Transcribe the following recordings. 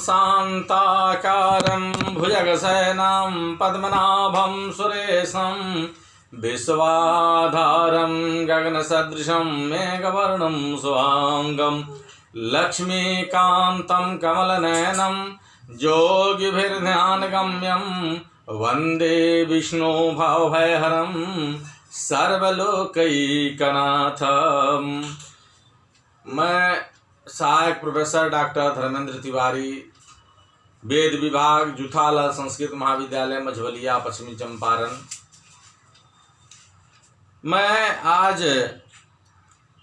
शान्ताकारं भुजगशयनं पद्मनाभं सुरेशं विश्वाधारं गगनसदृशं मेघवर्णं शुभांगं लक्ष्मीकान्तं कमलनयनं योगिभिर्ध्यानगम्यं वन्दे विष्णु भवभयहरं सर्वलोकैकनाथं। मैं सहायक प्रोफेसर डॉक्टर धर्मेंद्र तिवारी, वेद विभाग, जुथाला संस्कृत महाविद्यालय, मझवलिया, पश्चिमी चंपारण। मैं आज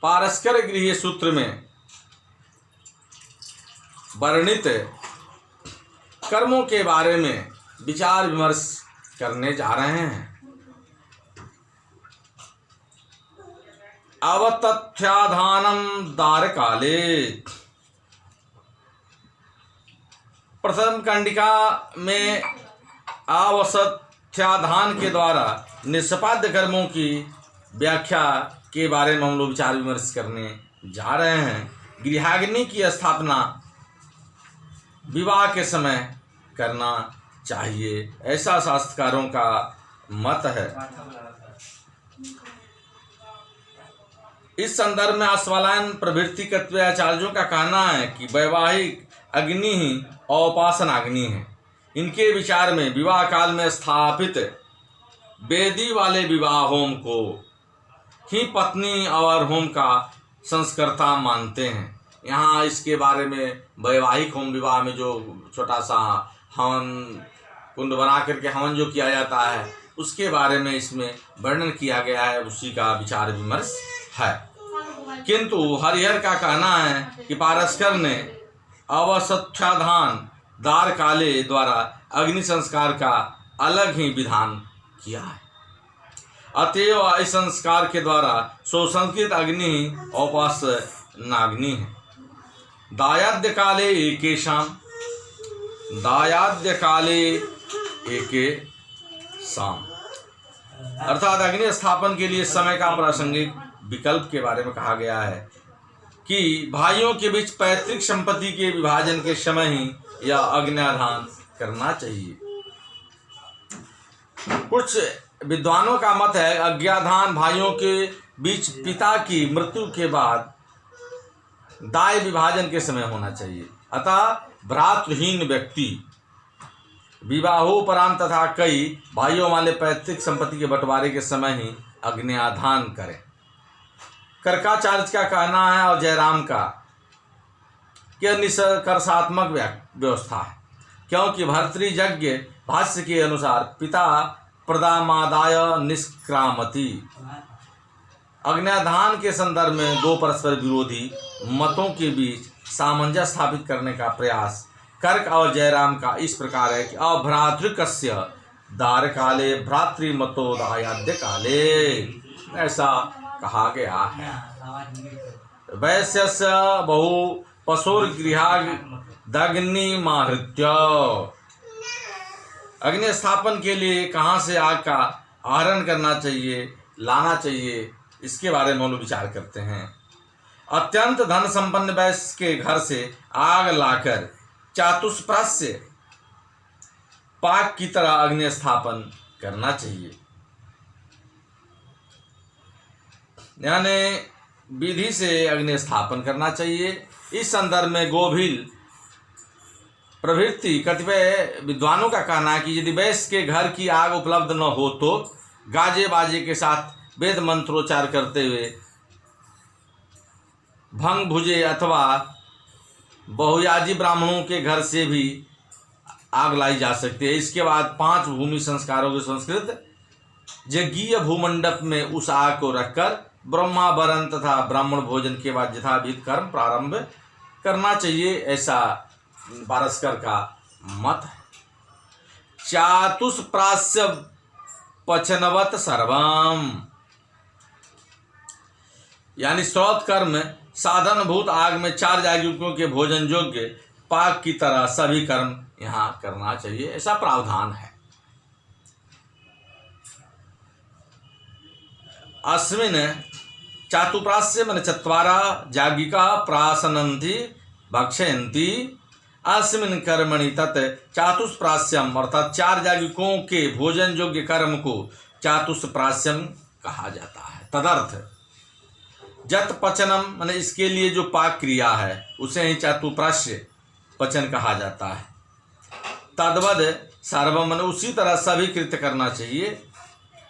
पारस्कर गृह सूत्र में वर्णित कर्मों के बारे में विचार विमर्श करने जा रहे हैं। अवतथ्याधानम दार काले। प्रथम कंडिका में अवसथ्याधान के द्वारा निष्पाद्य कर्मों की व्याख्या के बारे में हम लोग विचार विमर्श करने जा रहे हैं। गृहाग्नि की स्थापना विवाह के समय करना चाहिए, ऐसा शास्त्रकारों का मत है। इस संदर्भ में आस्वालायन प्रभृति तत्वाचार्यों का कहना है कि वैवाहिक अग्नि ही औपासना अग्नि है। इनके विचार में विवाह काल में स्थापित वेदी वाले विवाह होम को ही पत्नी और होम का संस्कर्ता मानते हैं। यहाँ इसके बारे में वैवाहिक होम विवाह में जो छोटा सा हवन कुंड बना करके हवन जो किया जाता है, उसके बारे में इसमें वर्णन किया गया है, उसी का विचार विमर्श है। किंतु हरिहर का कहना है कि पारस्कर ने अवसथ्याधान दार काले द्वारा अग्नि संस्कार का अलग ही विधान किया है। अतएव इस संस्कार के द्वारा सुसंस्कृत अग्नि ही औपासनाग्नि है। दायाद्य काले एके शाम, दायाद्य काले एके शाम अर्थात अग्नि स्थापन के लिए समय का प्रासंगिक विकल्प के बारे में कहा गया है कि भाइयों के बीच पैतृक संपत्ति के विभाजन के समय ही यह अग्न्याधान करना चाहिए। कुछ विद्वानों का मत है अज्ञाधान भाइयों के बीच पिता की मृत्यु के बाद दाय विभाजन के समय होना चाहिए। अतः भ्रातृहीन व्यक्ति विवाहोपरांत तथा कई भाइयों वाले पैतृक संपत्ति के बंटवारे के समय ही अग्न्याधान करें। कर्काचार्य का कहना है और जयराम का कि निष्कर्षात्मक व्यवस्था है, क्योंकि भर्तृयज्ञ भाष्य के अनुसार पिता प्रदामादाय निष्क्रामति। अग्न्याधान के संदर्भ में दो परस्पर विरोधी मतों के बीच सामंजस्य स्थापित करने का प्रयास कर्क और जयराम का इस प्रकार है कि अभ्रातृकस्य दार काले भ्रातृमतो दायाद्य काले, ऐसा कहा गया है। वैश्यस्य बहु पशुर्गृहादग्नि माहृत्य। अग्नि स्थापन के लिए कहाँ से आग का आहरण करना चाहिए, लाना चाहिए, इसके बारे में हम लोग विचार करते हैं। अत्यंत धन संपन्न वैश्य के घर से आग लाकर चातुष्प्रास्य पाक की तरह अग्नि स्थापन करना चाहिए। यानी विधि से अग्नि स्थापन करना चाहिए। इस संदर्भ में गोभिल प्रभृति कतिपय विद्वानों का कहना है कि यदि वैश्य के घर की आग उपलब्ध न हो तो गाजे बाजे के साथ वेद मंत्रोच्चार करते हुए भंग भुजे अथवा बहुयाजी ब्राह्मणों के घर से भी आग लाई जा सकती है। इसके बाद 5 भूमि संस्कारों के संस्कृत यज्ञीय भूमंडप में उस आग को रखकर ब्रह्मावरण तथा ब्राह्मण भोजन के बाद यथाविध कर्म प्रारंभ करना चाहिए, ऐसा पारस्कर का मत है। चातुष्प्रास्य पचनवत सर्वम, यानी श्रौत कर्म साधनभूत आग में 4 याज्ञिकों के भोजन योग्य पाक की तरह सभी कर्म यहाँ करना चाहिए, ऐसा प्रावधान है। अस्मिन् चातुप्रास्य मन 4 याज्ञिका प्रासनन्ति भक्षयन्ति अस्मिन कर्मणि तत् चातुष्प्रास्यम, अर्थात 4 याज्ञिकों के भोजन योग्य कर्म को चातुष्प्रास्यम कहा जाता है। तदर्थ जत पचनम, माने इसके लिए जो पाक क्रिया है उसे ही चातुप्रास्य पचन कहा जाता है। तद्वद सर्वम, माने उसी तरह सभी कृत्य करना चाहिए।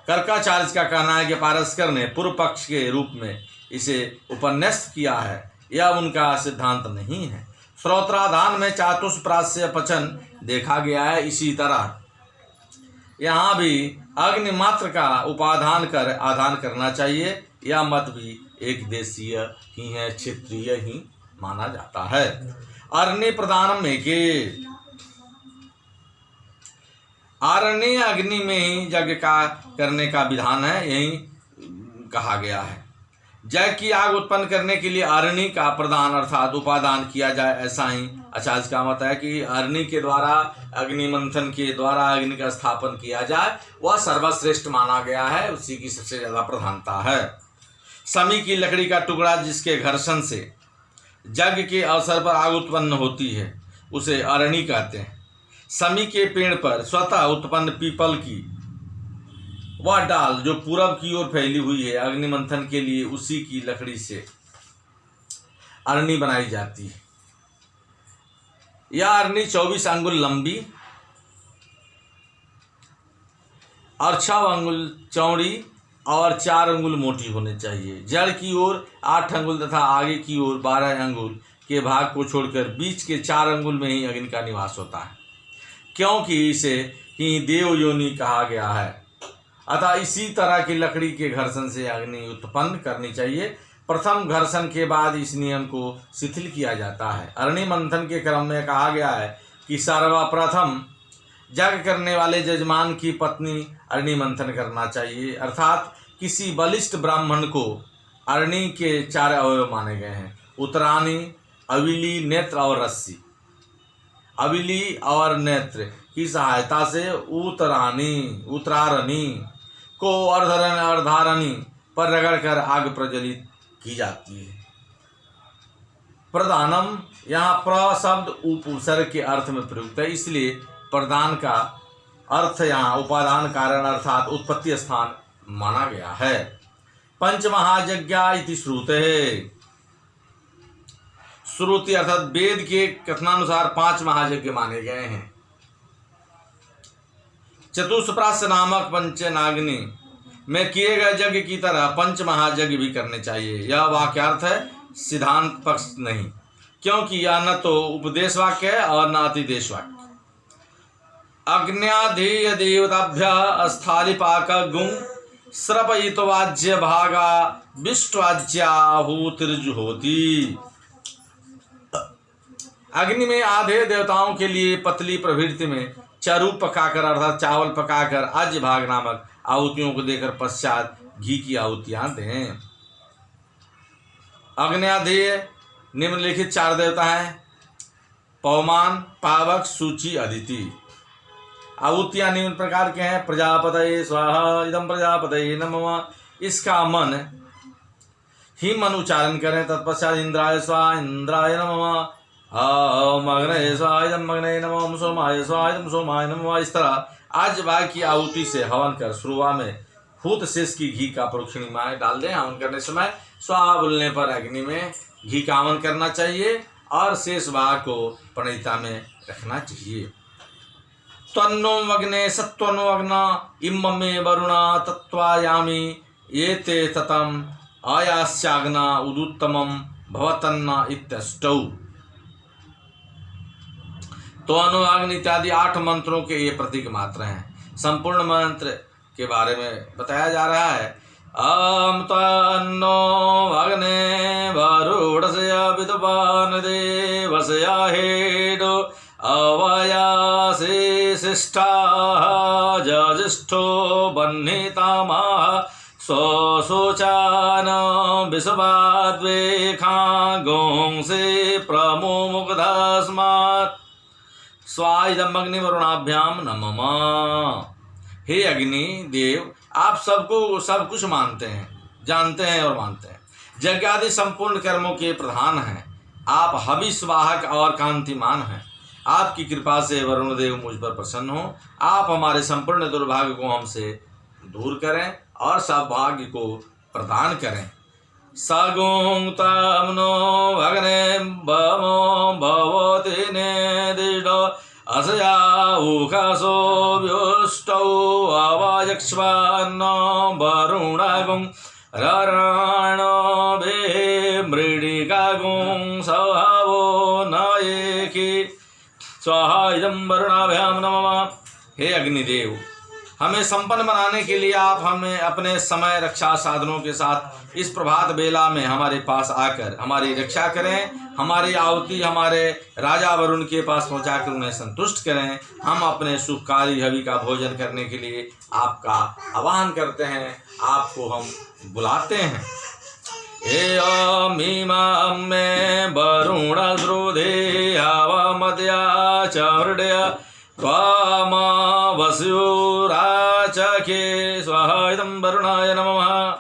कर्काचार्य का कहना है कि पारस्कर ने पूर्व पक्ष के रूप में इसे उपन्यस्त किया है, यह उनका सिद्धांत नहीं है। श्रोत्राधान में चातुष्प्रास्य पचन देखा गया है, इसी तरह यहाँ भी अग्निमात्र का उपाधान कर आधान करना चाहिए। यह मत भी एक देशीय ही है, क्षेत्रीय ही माना जाता है। अरण्य प्रदान में के अरण्य अग्नि में ही यज्ञ का करने का विधान है, यही कहा गया है। यज्ञ की आग उत्पन्न करने के लिए अरण्य का प्रदान अर्थात उपादान किया जाए, ऐसा ही आचार्य का मत है कि अरण्य के द्वारा अग्नि मंथन के द्वारा अग्नि का स्थापन किया जाए, वह सर्वश्रेष्ठ माना गया है, उसी की सबसे ज्यादा प्रधानता है। समी की लकड़ी का टुकड़ा जिसके घर्षण से यज्ञ के अवसर पर आग उत्पन्न होती है उसे अरण्य कहते हैं। समी के पेड़ पर स्वतः उत्पन्न पीपल की वह डाल जो पूरब की ओर फैली हुई है, अग्नि मंथन के लिए उसी की लकड़ी से अरणी बनाई जाती है। यह अरणी 24 अंगुल लंबी और 6 अंगुल चौड़ी और 4 अंगुल मोटी होनी चाहिए। जड़ की ओर 8 अंगुल तथा आगे की ओर 12 अंगुल के भाग को छोड़कर बीच के 4 अंगुल में ही अग्नि का निवास होता है, क्योंकि इसे ही देव योनि कहा गया है। अतः इसी तरह की लकड़ी के घर्षण से अग्नि उत्पन्न करनी चाहिए। प्रथम घर्षण के बाद इस नियम को शिथिल किया जाता है। अरण्य मंथन के क्रम में कहा गया है कि सर्वप्रथम यज्ञ करने वाले यजमान की पत्नी अरण्य मंथन करना चाहिए, अर्थात किसी बलिष्ठ ब्राह्मण को अरण्य के 4 अवयव माने गए हैं। उत्तरानी, अविली, नेत्र और रस्सी। अविली और नेत्र की सहायता से उत्तरारणी को अर्धारणी पर रगड़कर आग प्रज्वलित की जाती है। प्रदानम, यहाँ प्र शब्द उपसर्ग के अर्थ में प्रयुक्त है, इसलिए प्रदान का अर्थ यहाँ उपादान कारण अर्थात उत्पत्ति स्थान माना गया है। पंचमहायज्ञा इति श्रुते, श्रुति अर्थात वेद के कथनानुसार 5 महायज्ञ माने गए हैं। चतुष्प्रास्य नामक पंचनाग्नि में किए गए यज्ञ की तरह 5 महायज्ञ भी करने चाहिए। यह वाक्यार्थ है, सिद्धांत पक्ष नहीं, क्योंकि यह न तो उपदेश वाक्य है और न अतिदेश वाक्य। अग्न्याधेय देवताभ्य स्थालिपाक गुं स्रपयित्वाज्य भागा विष्ट्वाज्याहुतिर्जुहोति। अग्नि में आधे देवताओं के लिए पतली प्रवृत्ति में चरु पकाकर अर्थात चावल पकाकर अज्य भाग नामक आहुतियों को देकर पश्चात घी की आहुतियां दें। अग्न्याधेय निम्नलिखित 4 देवता हैं: पवमान, पावक, सूची, अदिति। आहुतियां निम्न प्रकार के हैं: प्रजापतये स्वाहा, इदं प्रजापतये नमः। इसका मन ही मन उच्चारण करें। तत्पश्चात इंद्राय स्वाहा, इंद्राय नमः। ओम अग्नये स्वाहा, इदं अग्नये नमः। ओम सोमाय स्वाहा, इदं सोमाय नमः। इस तरह आज भाग की आहुति से हवन कर शुरुआत में हूत शेष की घी का प्रोक्षणी में डाल दें। हवन करने समय स्वाहा बोलने पर अग्नि में घी का हवन करना चाहिए और शेष भाग को प्रणीता में रखना चाहिए। त्वन्नो अग्ने सत्वनो अग्ना इम्मे वरुणा तत्वायामी ये ते ततम आयास्याग्ना उदुत्तमम भवतन्ना इत्यष्टौ। तो अनुअग्नि इत्यादि 8 मंत्रों के ये प्रतीक मात्र हैं। संपूर्ण मंत्र के बारे में बताया जा रहा है। अम तन्नो अग्ने वरुणस्य विद्वान् देवस्य हेडो अवयासे शिष्टाः ज्येष्ठो बह्नितामाः स्वशोचान विश्वाद्वेखा गोंसे प्रमुमुग्धस्मात् स्वाइदम अग्नि वरुणाभ्याम नमः। हे अग्नि देव, आप सबको सब कुछ मानते हैं, जानते हैं और मानते हैं। यज्ञ आदि संपूर्ण कर्मों के प्रधान हैं। आप हविष्वाहक और कांतिमान हैं। आपकी कृपा से वरुण देव मुझ पर प्रसन्न हो। आप हमारे संपूर्ण दुर्भाग्य को हमसे दूर करें और सौभाग्य को प्रदान करें। सगुं तमनो भगने भवो भवति नेदिष्टो असया उखसो व्युष्टौ अवयक्ष्वान्नो वरुणगुं रराणो भे मृडिकागुं सहावो नयेकि स्वाहा इदं वरुणाभ्यां नमः। हे अग्निदेव, हमें संपन्न बनाने के लिए आप हमें अपने समय रक्षा साधनों के साथ इस प्रभात बेला में हमारे पास आकर हमारी रक्षा करें। हमारी आहुति हमारे राजा वरुण के पास पहुंचाकर उन्हें संतुष्ट करें। हम अपने सुखकारी हवि का भोजन करने के लिए आपका आह्वान करते हैं, आपको हम बुलाते हैं। एवं में वरुण द्रुधे हवमद्या च हृदय त्वामवस्युराचके स्वाहा इदं वरुणाय नमः।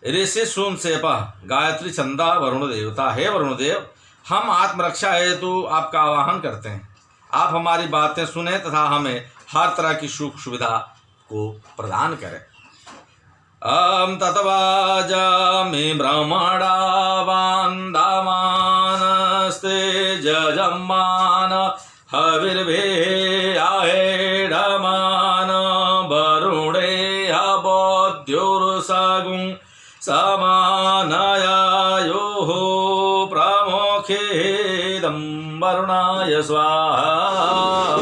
ऋषि सूनसेपा गायत्री चंदा वरुण देवता। हे वरुण देव, हम आत्मरक्षा हेतु आपका आवाहन करते हैं। आप हमारी बातें सुने तथा हमें हर तरह की सुख सुविधा को प्रदान करें। तत्वाजामि ब्रह्मणा वान्दामानस्ते जजमान हविर्भे आहेडमान वरुणे बोध्युर्सगुं समानयायोः प्रमुखेदं वरुणाय स्वाहा।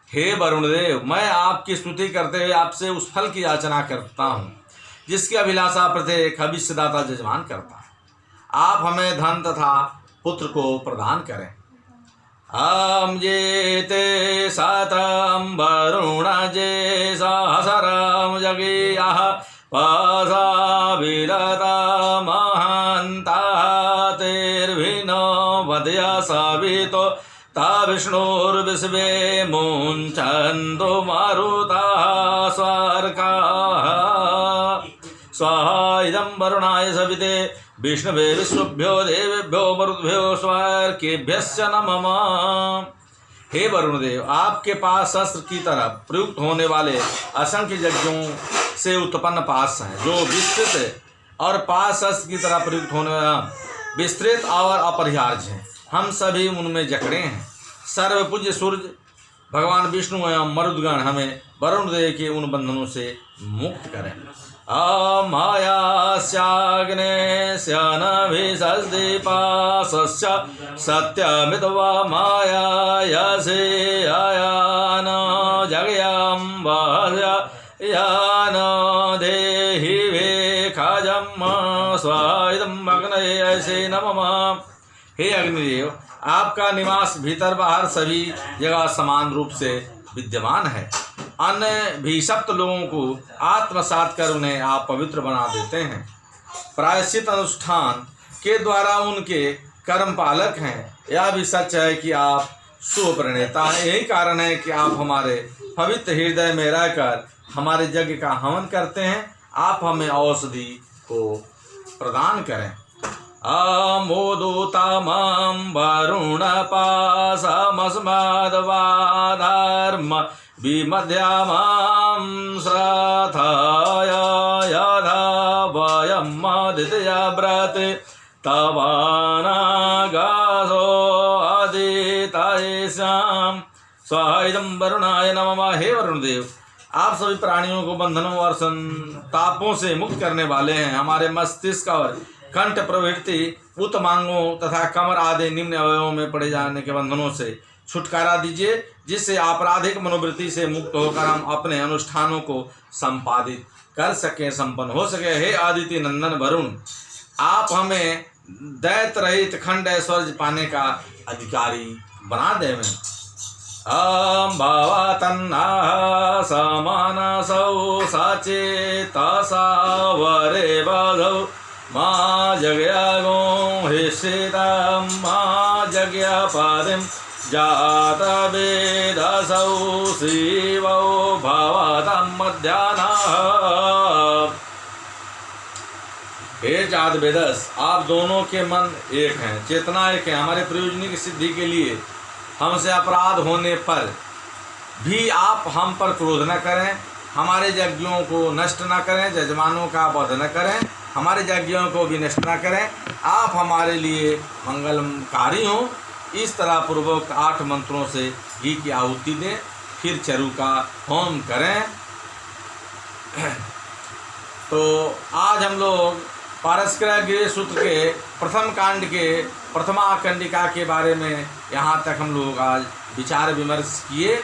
हे वरुण देव, मैं आपकी स्तुति करते हुए आपसे उस फल की याचना करता हूँ जिसकी अभिलाषा प्रत्येक भविष्यदाता जजमान करता है। आप हमें धन तथा पुत्र को प्रदान करें। ये ते सतं वरुण जे सहस्रं जगीयः पासा विरता महन्ता तेर्भिनो वध्य सवितो ता विष्णुर्विश्वे मुञ्चन्तु मरुतः स्वर्गाः स्वाहा इदं वरुणाय सविते विष्णवे विश्वभ्यो देवेभ्यो मरुद्भ्यो स्वर्गेभ्यश्च नमः। हे वरुण देव, आपके पास शस्त्र की तरह प्रयुक्त होने वाले असंख्य यज्ञों से उत्पन्न पास हैं जो विस्तृत और पास शस्त्र की तरह प्रयुक्त होने वाले विस्तृत और अपरिहार्य हैं। हम सभी उनमें जकड़े हैं। सर्वपूज्य सूर्य भगवान विष्णु एवं मरुदगण हमें वरुण देव के उन बंधनों से मुक्त करें। मायास्याग्नेस्य नभिषद्दीपासस्य सत्यमित्वा मायायसे अयान जगयां यान देहि वेखजं स्वाइदं अग्नये ऐसे नमः। हे अग्निदेव, आपका निवास भीतर बाहर सभी जगह समान रूप से विद्यमान है। अन्य भीषप्त लोगों को आत्मसात कर उन्हें आप पवित्र बना देते हैं। प्रायश्चित अनुष्ठान के द्वारा उनके कर्म पालक हैं। यह भी सच है कि आप शुभ प्रणेता हैं। यही कारण है कि आप हमारे पवित्र हृदय में रहकर हमारे यज्ञ का हवन करते हैं। आप हमें औषधि को प्रदान करें। अमोदुतमं वरुणपाशमस्मद्वाधर्म विमध्यमां श्रद्धया यथा वयं मदितव्रते तवानागासो अदितयस्यां स्वाहा इदं वरुणाय नमः। हे वरुण देव, आप सभी प्राणियों को बंधनों और संतापों से मुक्त करने वाले हैं। हमारे मस्तिष्क और कंठ प्रवृत्ति उत्तमांगों तथा कमर आदि निम्न अवयवों में पड़े जाने के बंधनों से छुटकारा दीजिए, जिससे आपराधिक मनोवृत्ति से मुक्त होकर हम अपने अनुष्ठानों को संपादित कर सकें, संपन्न हो सके। हे आदित्य नंदन वरुण, आप हमें दैत्य रहित खंड ऐश्वर्य पाने का अधिकारी बना देवें। भवतन्नाः समानसौ सचेतसा वरे बधौ मा जज्ञागो हिषितं मा जज्ञापदिं जातवेदसौ शिवौ भवतं मध्याह्नः। हे जात वेदस, आप दोनों के मन एक हैं, चेतना एक है। हमारे प्रयोजन की सिद्धि के लिए हमसे अपराध होने पर भी आप हम पर क्रोध न करें, हमारे यज्ञों को नष्ट न करें, जजमानों का वध न करें, हमारे यज्ञों को भी नष्ट न करें, आप हमारे लिए मंगलकारी हों। इस तरह पूर्वक 8 मंत्रों से घी की आहुति दें, फिर चरु का होम करें। तो आज हम लोग पारस्करा गृह सूत्र के प्रथम कांड के प्रथमा कंडिका के बारे में यहाँ तक हम लोग आज विचार विमर्श किए।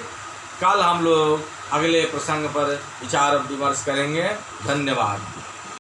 कल हम लोग अगले प्रसंग पर विचार विमर्श करेंगे। धन्यवाद।